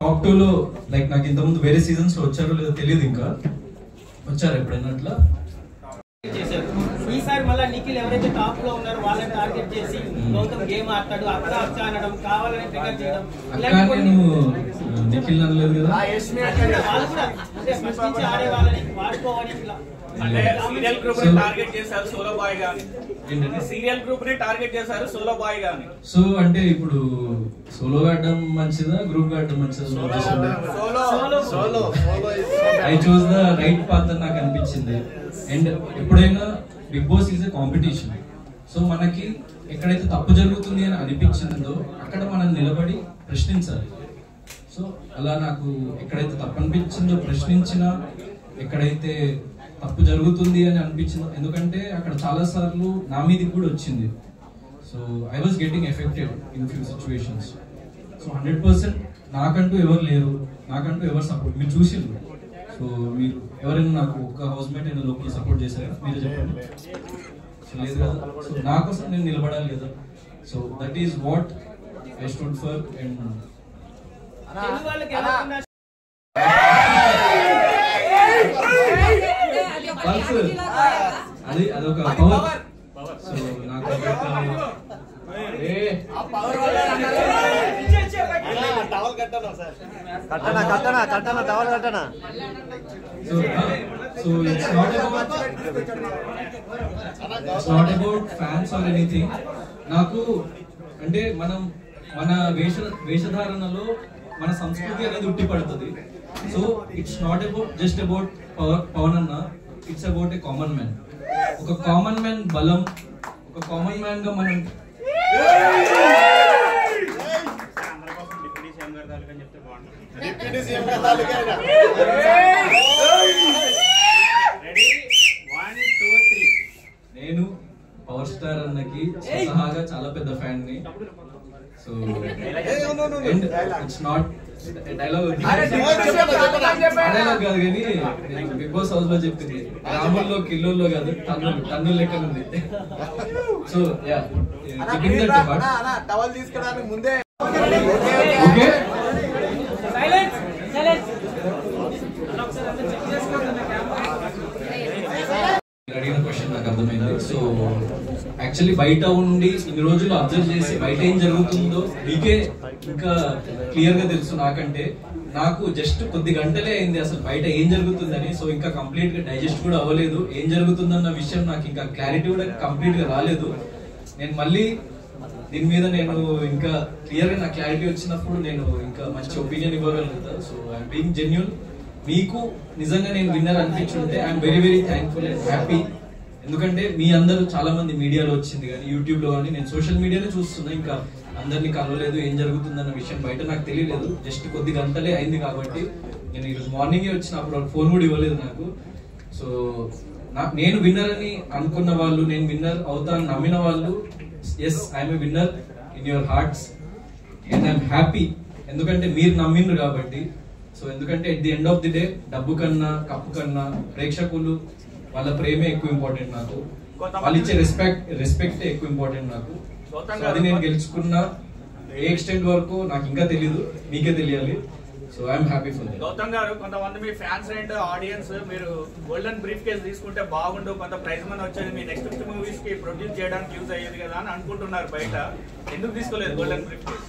Top 2 లో like నాకు ఇంతకుముందు వేరే సీజన్స్ లో వచ్చారో లేదో తెలియదు. ఇంకా వచ్చారు ఎప్పుడైనా అట్లా? ఈసారి మళ్ళీ నిఖిల్ ఎవరైతే టాప్ లో ఉన్నారో వాళ్ళని టార్గెట్ చేసి గౌతమ్ గేమ్ ఆడతాడు, అక్క అక్క అనడం, కావాలని ట్రిగర్ చేయడం. నేను నిఖిల్ అనలేదు కదా. వాళ్ళు కూడా అంటే ఫస్ట్ నుంచి ఆడే వాళ్ళని వాడుకోవాలి. ఇట్లా అంటే సీరియల్ గ్రూప్ ని టార్గెట్ చేశారు సోలో బాయ్ గాని. ఏంటంటే సీరియల్ గ్రూప్ ని టార్గెట్ చేశారు సోలో బాయ్ గాని. సో అంటే ఇప్పుడు సోలోగా ఆడడం మంచిదా, గ్రూప్ గా ఆడడం మంచిదా? I choose the right path అని నాకు అనిపించింది. అండ్ ఎప్పుడైనా Bigg Boss is a competition. So మనకి ఎక్కడైతే తప్పు జరుగుతుంది అని అనిపించిందో అక్కడ మనం నిలబడి ప్రశ్నించాలి. సో అలా నాకు ఎక్కడైతే తప్పు అనిపించిందో ప్రశ్నించినా, ఎక్కడైతే తప్పు జరుగుతుంది అని అనిపించిందో, ఎందుకంటే అక్కడ చాలా సార్లు నా మీదకి కూడా వచ్చింది. So I was getting affected in few situations. So 100% నాకంటూ ఎవరు లేరు, నాకంటూ ఎవరు సపోర్ట్ మీరు చూసిండ్రు. సో మీరు ఎవరైనా నాకు ఒక హౌస్ మేట్ అయినా లోపల సపోర్ట్ చేశారా? మీరే చెప్పండి. సో లేదు కదా. సో నా కోసం నేను నిలబడాలి కదా. So that is what I stood for. And అది అదొక పవర్. సో నాకు so it's not about fans or anything. నాకు అంటే మన వేషధారణలో మన సంస్కృతి అనేది ఉట్టిపడుతుంది. So it's not about just about Pawan అన్న, it's about a common man. ఒక కామన్ మ్యాన్ బలం, ఒక కామన్ మ్యాన్ గా మనం నేను పవర్ స్టార్ అన్నకి స్వతహాగా చాలా పెద్ద ఫ్యాన్ ని. సో ఇట్స్ నాట్ డైలాగ్ కాదు కానీ బిగ్ బాస్ హౌస్ లో చెప్పింది, రాముల్లో కిల్లోల్లో కాదు టన్నుల లెక్క ఉంది. సో యా టవల్ తీసుకోవడానికి ముందే ఓకే. అడిగిన క్వశ్చన్ నాకు అర్థమైంది. సో యాక్చువల్లీ బయట ఉండి ఇన్ని రోజులు అబ్జర్వ్ చేసి బయట ఏం జరుగుతుందో మీకే ఇంకా క్లియర్ గా తెలుసు నాకంటే. నాకు జస్ట్ కొద్ది గంటలే అయింది అసలు బయట ఏం జరుగుతుందని. సో ఇంకా కంప్లీట్ గా డైజెస్ట్ కూడా అవ్వలేదు. ఏం జరుగుతుందన్న విషయం నాకు ఇంకా క్లారిటీ కూడా కంప్లీట్ గా రాలేదు. నేను మళ్ళీ దీని మీద నేను ఇంకా క్లియర్ గా నా క్లారిటీ వచ్చినప్పుడు నేను ఇంకా మంచి ఒపీనియన్ ఇవ్వగలుగుతా. So I'm being genuine. మీకు నిజంగా నేను విన్నర్ అనిపించుంటే I'm very very thankful and happy. ఎందుకంటే మీ అందరూ చాలా మంది మీడియాలో వచ్చింది కానీ యూట్యూబ్ లో కానీ నేను సోషల్ మీడియాలో చూస్తున్నా. ఇంకా అందరినీ కలవలేదు, ఏం జరుగుతుందన్న విషయం బయట నాకు తెలియలేదు. జస్ట్ కొద్ది గంటలే అయింది కాబట్టి నేను ఈరోజు మార్నింగే వచ్చినప్పుడు ఫోన్ కూడా ఇవ్వలేదు నాకు. సో నేను విన్నర్ అని అనుకున్న వాళ్ళు, నేను విన్నర్ అవుతాను నమ్మిన వాళ్ళు, yes I'm a winner in your hearts and I'm happy. ఎందుకంటే మీరు నమ్మిండ్రు కాబట్టి. సో ఎందుకంటే at the end of the day డబ్బు కన్నా కప్పు కన్నా ప్రేక్షకులు వాళ్ళ ప్రేమే ఎక్కువ ఇంపార్టెంట్ నాకు. వాళ్ళు ఇచ్చే రెస్పెక్ట్ ఎక్కువ ఇంపార్టెంట్ నాకు. అది నేను గెలుచుకున్నా. ఏ ఎక్స్టెంట్ వరకు నాకు ఇంకా తెలియదు, మీకే తెలియాలి. So I'm happy for that. Gautam garu, కొంతమంది మీ ఫ్యాన్స్ అండ్ ఆడియన్స్ మీరు గోల్డెన్ బ్రీఫ్ కేస్ తీసుకుంటే బాగుండు, కొంత ప్రైజ్ మనీ వచ్చేది, మీ నెక్స్ట్ మూవీస్ కి ప్రొడ్యూస్ చేయడానికి యూజ్ అయ్యేది కదా అని అనుకుంటున్నారు బయట. ఎందుకు తీసుకోలేదు గోల్డెన్ బ్రీఫ్ కేస్?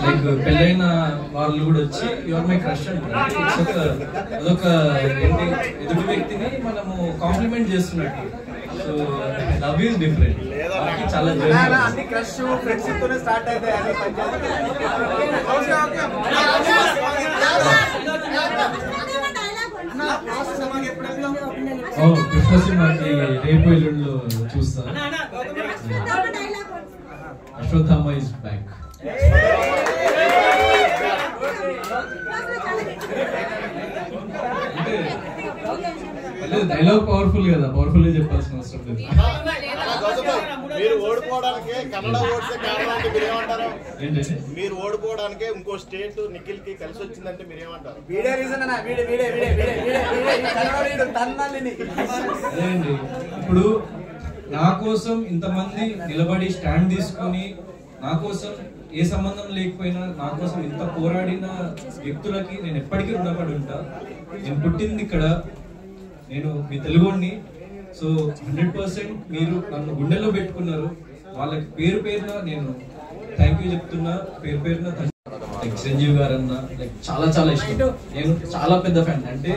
లైక్ పెళ్ళైన వాళ్ళు కూడా వచ్చి యువర్ మై క్రష్ అంటారు. అదొక ఎదుటి వ్యక్తిని మనము కాంప్లిమెంట్ చేస్తున్నట్టు. So love is different. చాలా క్రష్ ఫ్రెండ్షిప్ తోనే స్టార్ట్ అయితే కృష్ణ సినిమాకి రేపు ఎల్లుండిలో చూస్తా. Ashwatthama is back. Dialogue powerful కదా, పవర్ఫుల్ గా చెప్పాల్సిన అవసరం లేదు. మీరు ఓడిపోవడానికి కన్నడ ఓట్స్ కారణం అంటే మీరేమంటారు? మీరు ఓడిపోవడానికి ఇంకో స్టేట్ నిఖిల్ కి కలిసి వచ్చిందంటే మీరేమంటారు? వీడే రీజన్ అన్న. ఇప్పుడు నా కోసం ఇంతమంది నిలబడి స్టాండ్ తీసుకొని నా కోసం ఏ సంబంధం లేకపోయినా నా కోసం ఇంత పోరాడిన వ్యక్తులకి నేను ఎప్పటికీ రుణపడి ఉంటా. నేను పుట్టింది ఇక్కడ, నేను మీ తెలుగుని. సో 100% మీరు నన్ను గుండెల్లో పెట్టుకున్నారు. వాళ్ళకి పేరు పేరున నేను థ్యాంక్ యూ చెప్తున్నా. పేరు పేరున చిరంజీవి గారు అన్న చాలా చాలా ఇష్టం. నేను చాలా పెద్ద ఫ్యాన్. అంటే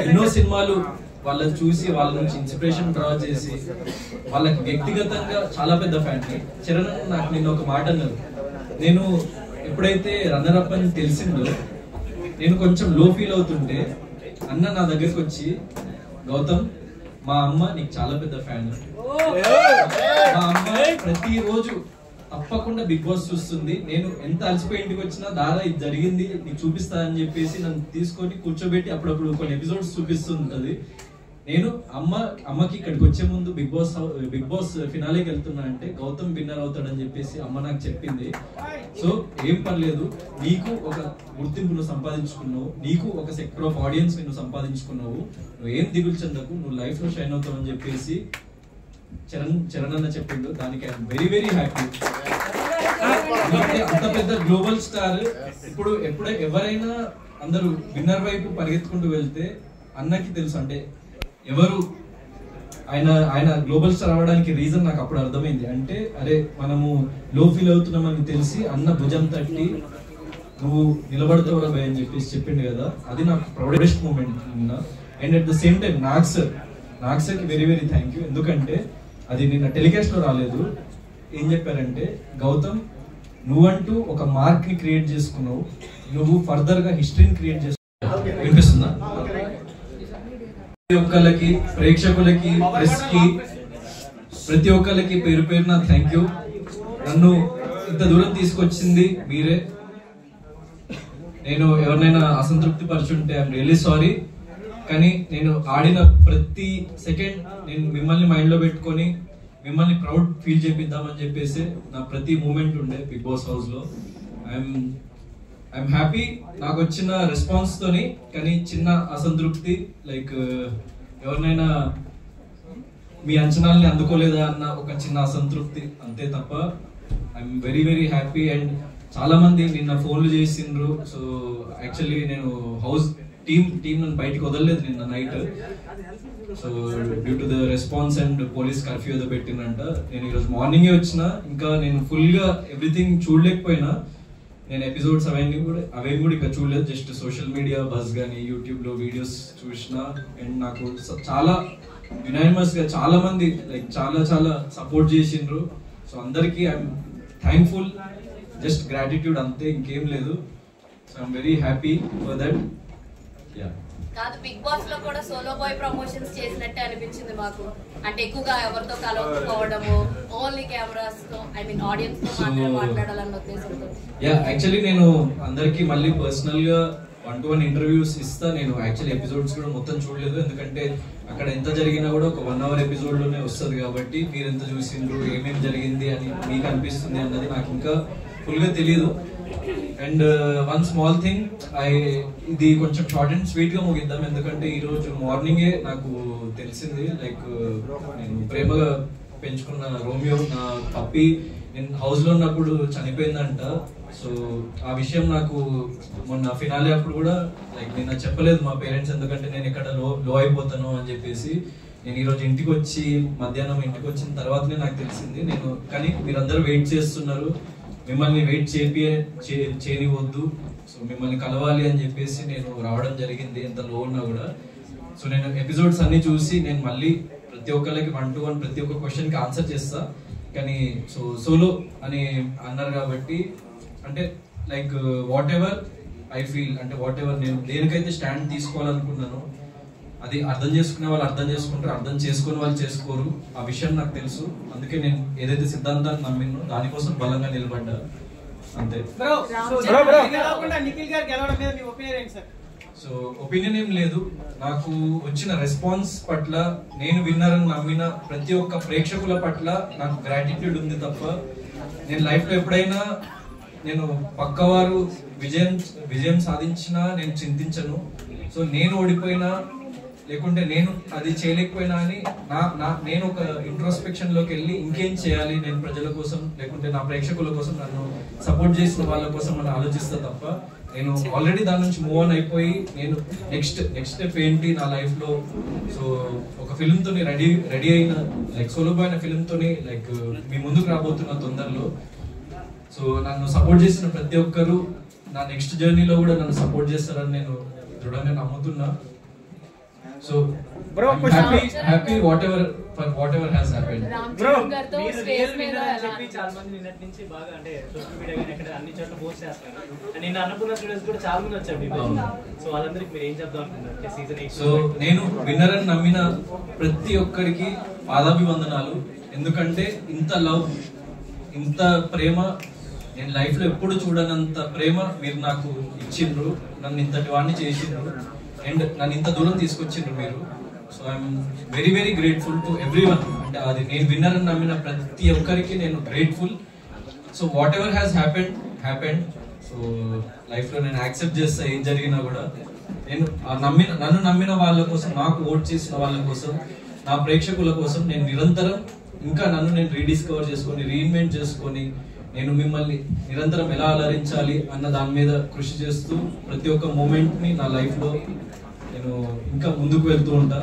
ఎన్నో సినిమాలు వాళ్ళని చూసి వాళ్ళ నుంచి ఇన్స్పిరేషన్ డ్రా చేసి వాళ్ళకి వ్యక్తిగతంగా చాలా పెద్ద ఫ్యాన్. చరణ్ నాకు నిన్న ఒక మాట అన్నారు. నేను ఎప్పుడైతే రన్నర్ అప్ అని తెలిసిందో నేను కొంచెం లో ఫీల్ అవుతుంటే అన్న నా దగ్గరికి వచ్చి, గౌతమ్ మా అమ్మ నీకు చాలా పెద్ద ఫ్యాన్, మా అమ్మ ప్రతిరోజు తప్పకుండా బిగ్ బాస్ చూస్తుంది, నేను ఎంత అలసిపోయి ఇంటికి వచ్చినా దారా ఇది జరిగింది నీకు చూపిస్తా అని చెప్పేసి నన్ను తీసుకొని కూర్చోబెట్టి అప్పుడప్పుడు కొన్ని ఎపిసోడ్స్ చూపిస్తుంటది. నేను అమ్మకి ఇక్కడికి వచ్చే ముందు బిగ్ బాస్ ఫినాలేకి వెళ్తున్నా అంటే గౌతమ్ విన్నర్ అవుతాడని చెప్పేసి అమ్మ నాకు చెప్పింది. సో ఏం పర్లేదు, నీకు ఒక గుర్తింపును సంపాదించుకున్నావు, నీకు ఒక సెక్టర్ ఆఫ్ ఆడియన్స్ నువ్వు సంపాదించుకున్నావు, నువ్వు ఏం దిగులు చెందకు, నువ్వు లైఫ్ లో షైన్ అవుతావు అని చెప్పేసి చరణ్ అన్న చెప్పిండు. దానికి ఐఎమ్ వెరీ వెరీ హ్యాపీ. అంత పెద్ద గ్లోబల్ స్టార్ ఇప్పుడు ఎవరైనా అందరూ విన్నర్ వైపు పరిగెత్తుకుంటూ వెళ్తే అన్నకి తెలుసు అంటే ఎవరు ఆయన గ్లోబల్ స్టార్ అవ్వడానికి రీజన్ నాకు అప్పుడు అర్థమైంది. అంటే అరే మనము లో ఫీల్ అవుతున్నామని తెలిసి అన్న భుజం తట్టి నువ్వు నిలబడతావురా భయ్ అని చెప్పేసి చెప్పిండు కదా, అది నాకు ప్రౌడెస్ట్ మూమెంట్ నిన్న. And at the same time Nag సార్కి వెరీ వెరీ థ్యాంక్ యూ. ఎందుకంటే అది నిన్న టెలికాస్ట్ లో రాలేదు. ఏం చెప్పారంటే, గౌతమ్ నువ్వంటూ ఒక మార్క్ ని క్రియేట్ చేసుకున్నావు, నువ్వు ఫర్దర్ గా హిస్టరీని క్రియేట్ చేసుకున్నావు. వినిపిస్తుందా? ప్రతి ఒక్కరికి, ప్రేక్షకులకి, ప్రెస్ కి, ప్రతి ఒక్కరికి పేరు పేరున థ్యాంక్ యూ. నన్ను ఇంత దూరం తీసుకొచ్చింది మీరే. నేను ఎవరినైనా అసంతృప్తి పరుచుంటే ఐఎమ్ రియల్లీ సారీ. కానీ నేను ఆడిన ప్రతి సెకండ్ నేను మిమ్మల్ని మైండ్ లో పెట్టుకొని మిమ్మల్ని ప్రౌడ్ ఫీల్ చేపిద్దామని చెప్పేసి నా ప్రతి మూమెంట్ ఉండే బిగ్ బాస్ హౌస్ లో. ఐఎమ్ హ్యాపీ నాకు వచ్చిన రెస్పాన్స్ తోని. కానీ చిన్న అసంతృప్తి, లైక్ ఎవరినైనా మీ అంచనాల్ని అందుకోలేదా అన్న ఒక చిన్న అసంతృప్తి, అంతే తప్ప I'm very very happy. And చాలా మంది నిన్న ఫోన్లు చేసిండ్రు. సో యాక్చువల్లీ నేను హౌస్ టీమ్ నన్ను బయటకు వదలలేదు నిన్న night. So due to the response and police curfew ఏదో పెట్టిందంట. నేను ఈరోజు మార్నింగే వచ్చిన. ఇంకా నేను ఫుల్ గా ఎవ్రీథింగ్ చూడలేకపోయినా. నేను ఎపిసోడ్స్ అవేమి కూడా ఇంకా చూడలేదు. జస్ట్ సోషల్ మీడియా బజ్ గానీ యూట్యూబ్ లో వీడియోస్ చూసిన. అండ్ నాకు చాలా యునానిమస్ గా చాలా మంది లైక్ చాలా సపోర్ట్ చేసిండ్రు. సో అందరికి ఐఎమ్ థ్యాంక్ఫుల్, జస్ట్ గ్రాటిట్యూడ్ అంతే, ఇంకేం లేదు. So I'm very happy for that. కాదు, బిగ్ బాస్ లో కూడా సోలో బాయ్ ప్రమోషన్స్ చేసినట్టే అనిపించింది మాకు. అంటే ఎక్కువగా ఎవరితో కలవకపోవడము, ఓన్లీ కెమెరాస్ తో, ఐ మీన్ ఆడియన్స్ తో మాత్రమే మాట్లాడాలన్న ఉద్దేశంతో. యాక్చువల్లీ నేను అందరికి మళ్ళీ పర్సనల్ గా 1-to-1 ఇంటర్వ్యూస్ ఇస్తా. నేను యాక్చువల్లీ ఎపిసోడ్స్ కూడా మొత్తం చూడలేదు. ఎందుకంటే అక్కడ ఎంత జరిగినా కూడా ఒక 1 hour ఎపిసోడ్ లోనే వస్తుంది కాబట్టి మీరు ఎంత చూసిండ్రు, ఏమేమి జరిగింది అని మీకు అనిపిస్తుంది అన్నది నాకు ఇంకా ఫుల్ గా తెలియదు. అండ్ వన్ స్మాల్ థింగ్, ఇది కొంచెం షార్ట్ అండ్ స్వీట్ గా ముగిద్దాం. ఎందుకంటే ఈ రోజు మార్నింగే నాకు తెలిసింది, లైక్ నేను ప్రేమగా పెంచుకున్న రోమియో, నా పప్పి, నేను హౌస్ లో ఉన్నప్పుడు చనిపోయిందంట. సో ఆ విషయం నాకు మొన్న ఫినాలే అప్పుడు కూడా లైక్ నిన్న చెప్పలేదు మా పేరెంట్స్. ఎందుకంటే నేను ఇక్కడ లో అయిపోతాను అని చెప్పేసి. నేను ఈరోజు ఇంటికి వచ్చి మధ్యాహ్నం ఇంటికి వచ్చిన తర్వాతనే నాకు తెలిసింది. నేను కానీ మీరందరూ వెయిట్ చేస్తున్నారు, మిమ్మల్ని వెయిట్ చేయనివద్దు, సో మిమ్మల్ని కలవాలి అని చెప్పేసి నేను రావడం జరిగింది, ఎంత లో ఉన్నా కూడా. సో నేను ఎపిసోడ్స్ అన్ని చూసి నేను మళ్ళీ ప్రతి ఒక్కరికి 1-to-1 ప్రతి ఒక్క క్వశ్చన్ కి ఆన్సర్ చేస్తా. కానీ సో సోలో అని అన్నారు కాబట్టి, అంటే like what ever I feel, అంటే వాట్ ఎవర్ నేను దేనికైతే స్టాండ్ తీసుకోవాలనుకున్నానో అది అర్థం చేసుకునే వాళ్ళు అర్థం చేసుకుంటారు, అర్థం చేసుకునే వాళ్ళు చేసుకోరు. ఆ విషయం నాకు తెలుసు. అందుకే నేను ఏదైతే సిద్ధాంతాన్ని నమ్మినో దానికోసం బలంగా నిలబడ్డా, అంతే. సో ఒపీనియన్ ఏం లేదు. నాకు వచ్చిన రెస్పాన్స్ పట్ల, నేను విన్నరని నమ్మిన ప్రతి ఒక్క ప్రేక్షకుల పట్ల నాకు గ్రాటిట్యూడ్ ఉంది తప్ప నేను లైఫ్ లో ఎప్పుడైనా నేను పక్కవారు విజయం సాధించినా నేను చింతించను. సో నేను ఓడిపోయినా లేకుంటే నేను అది చేయలేకపోయినా అని నేను ఒక ఇంట్రోస్పెక్షన్ లోకి వెళ్ళి ఇంకేం చేయాలి నేను ప్రజల కోసం లేకుంటే నా ప్రేక్షకుల కోసం నన్ను సపోర్ట్ చేసిన వాళ్ళ కోసం మనం ఆలోచిస్తా తప్ప నేను ఆల్రెడీ దాని నుంచి మూవ్ ఆన్ అయిపోయి నేను నెక్స్ట్ స్టెప్ ఏంటి నా లైఫ్ లో. సో ఒక ఫిల్మ్ తోని రెడీ అయిన లైక్ సోలో బాయ్ అనే ఫిల్మ్ తోని లైక్ మీ ముందుకు రాబోతున్న తొందరలో. సో నన్ను సపోర్ట్ చేసిన ప్రతి ఒక్కరు నా నెక్స్ట్ జర్నీలో కూడా నన్ను సపోర్ట్ చేస్తారని నేను దృఢంగా నమ్ముతున్నా. So happy whatever has happened. చాలా మంది నిన్నటి నుంచి బాగా అంటే సోషల్ మీడియా కానీ ఎక్కడ అన్ని చోట్ల పోస్ట్ చేస్తారు. నేను అన్నపూర్ణ స్టూడెంట్స్ కూడా చాలా మంది వచ్చారు. సో వాళ్ళందరికి మీరు ఏం చెప్దాం అనుకుంటున్నారు సీజన్ 8? సో నేను విన్నర్ అని నమ్మిన ప్రతి ఒక్కరికి పాదాభివందనాలు. ఎందుకంటే ఇంత లవ్, ఇంత ప్రేమ నేను లైఫ్ లో ఎప్పుడు చూడనంత ప్రేమ మీరు నాకు ఇచ్చిండ్రు. నన్ను ఇంతటి వాడిని చేసిండ్రు అండ్ నన్ను ఇంత దూరం తీసుకొచ్చిండ్రు మీరు. So I'm very very grateful to every one. అంటే అది నేను విన్నర్ అని నమ్మిన ప్రతి ఒక్కరికి నేను grateful. So what ever has happened. So life లో నేను యాక్సెప్ట్ చేస్తా ఏం జరిగినా కూడా. నేను నన్ను నమ్మిన వాళ్ళ కోసం, నాకు ఓట్ చేసిన వాళ్ళ కోసం, నా ప్రేక్షకుల కోసం నేను నిరంతరం ఇంకా నన్ను నేను రీడిస్కవర్ చేసుకొని రీఇన్వెంట్ చేసుకొని నేను మిమ్మల్ని నిరంతరం ఎలా అలరించాలి అన్న దాని మీద కృషి చేస్తూ ప్రతి ఒక్క మూమెంట్ ని నా లైఫ్ లో నేను ఇంకా ముందుకు వెళ్తూ ఉంటా.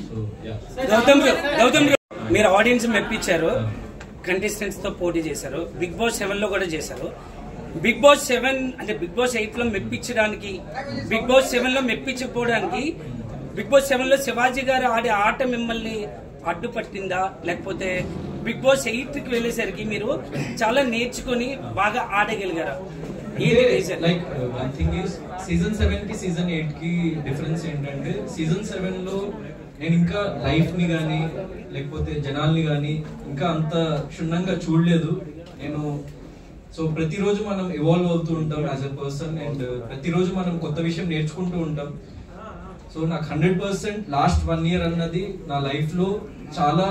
సో గౌతమ్ మీరు ఆడియన్స్ మెప్పించారు, కంటెస్టెంట్స్ తో పోటీ చేశారు, బిగ్ బాస్ 7 లో కూడా చేశారు. బిగ్ బాస్ 7 అంటే బిగ్ బాస్ 8 లో మెప్పించడానికి, బిగ్ బాస్ 7 లో మెప్పించకపోవడానికి బిగ్ బాస్ 7 లో శివాజీ గారు ఆడే ఆట మిమ్మల్ని అడ్డుపట్టిందా, లేకపోతే బిగ్ బాస్ 8 కి వెళ్ళేసరికి మీరు చాలా నేర్చుకుని బాగా ఆడగలిగారా? Like one thing is season 7 కి సీజన్ 8 కి డిఫరెన్స్ ఏంటంటే సీజన్ 7 లో నేను ఇంకా లైఫ్ ని గానీ లేకపోతే జనాల్ని గానీ ఇంకా అంత క్షుణ్ణంగా చూడలేదు నేను. సో ప్రతిరోజు మనం ఇవాల్వ్ అవుతూ ఉంటాం యాజ్ ఎ పర్సన్ అండ్ ప్రతిరోజు మనం కొత్త విషయం నేర్చుకుంటూ ఉంటాం. సో నాకు 100% లాస్ట్ 1 year అన్నది నా లైఫ్ లో చాలా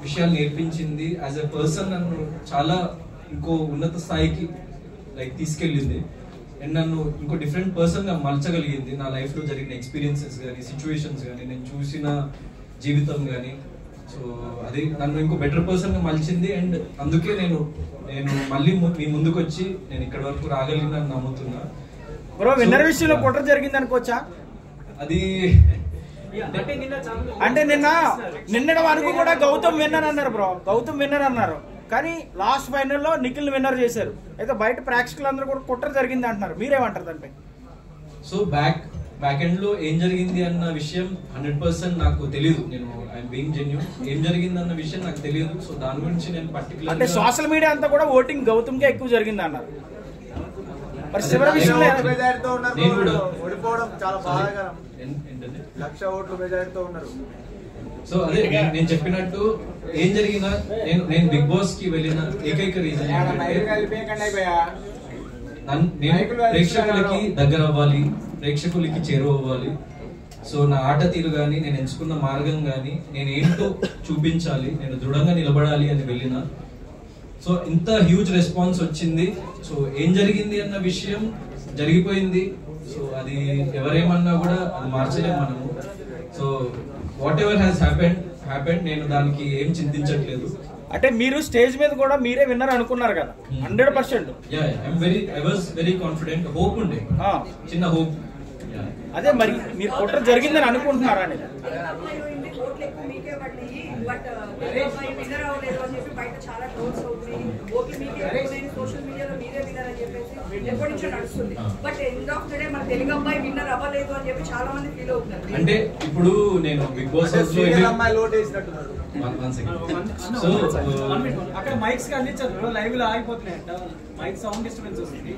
విషయాలు నేర్పించింది. యాజ్ ఎ పర్సన్ నన్ను చాలా ఇంకో ఉన్నత స్థాయికి లైక్ తీసుకెళ్ళింది అండ్ నన్ను ఇంకో డిఫరెంట్ పర్సన్ గా మలచగలిగింది. నా లైఫ్ లో జరిగిన ఎక్స్పీరియన్సెస్ కానీ, సిచ్యువేషన్స్ కానీ, నేను చూసిన జీవితం కానీ. సో అది నన్ను ఇంకో బెటర్ పర్సన్ గా మలిచింది అండ్ అందుకే నేను మళ్ళీ మీ ముందుకు వచ్చి నేను ఇక్కడ వరకు రాగలిగిన నమ్ముతున్నా. బ్రో విన్నర్ విషయంలో కుట్ర జరిగింది అనుకోవచ్చా? అది అంటే నిన్నటి వరకు కూడా గౌతమ్ విన్నర్ అన్నారు బ్రో, గౌతమ్ విన్నర్ అన్నారు. కానీ లాస్ట్ ఫైనల్ లో నిఖిల్ విన్నర్ చేశారు. అయితే బయట ప్రేక్షకులందరూ కూడా కుట్ర జరిగింది అంటున్నారు. మీరేమంటారు దానిపై? సో బ్యాక్ ఎండ్ లో ఏం జరిగింది అన్న విషయం 100% నాకు తెలియదు. నేను ఐఎమ్ బీయింగ్ జెన్యూన్. ఏం జరిగింది అన్న విషయం నాకు తెలియదు. సో దాని గురించి నేను పర్టికులర్ అంటే సోషల్ మీడియా అంతా కూడా ఓటింగ్ గౌతమ్ కే ఎక్కువ జరిగింది అన్నారు. మరి చివరి విషయంలో ఓడిపోవడం చాలా బాధాకరం. 1,00,000 ఓట్లు మెజారిటీతో ఉన్నారు. సో అదే నేను చెప్పినట్టు ఏం జరిగినా నేను బిగ్ బాస్ కి వెళ్ళిన ఏకైక రీజన్ నేను ప్రేక్షకులకి దగ్గర అవ్వాలి, ప్రేక్షకులకి చేరువవ్వాలి. సో నా ఆట తీరు గానీ, నేను ఎంచుకున్న మార్గం గానీ, నేను ఏంటో చూపించాలి, నేను దృఢంగా నిలబడాలి అని వెళ్ళిన. సో ఇంత హ్యూజ్ రెస్పాన్స్ వచ్చింది. సో ఏం జరిగింది అన్న విషయం జరిగిపోయింది. సో అది ఎవరేమన్నా కూడా అది మార్చలేము మనము. So what ever has happened నేను దానికి ఏం చింతించట్లేదు. అంటే మీరు స్టేజ్ మీద కూడా మీరే విన్నర్ అనుకున్నారు కదా 100%? I was very confident. Hope ఉండే, చిన్న హోప్. అదే మరి మీరు కుట్ర జరిగిందని అనుకుంటున్నారా అని? అంటే ఇప్పుడు నేను బిగ్ బాస్ అక్కడ మైక్స్ కి అందించారు, లైవ్ లో ఆగిపోతున్నాయంట, మైక్ సౌండ్ డిస్టర్బెన్స్ వస్తుంది.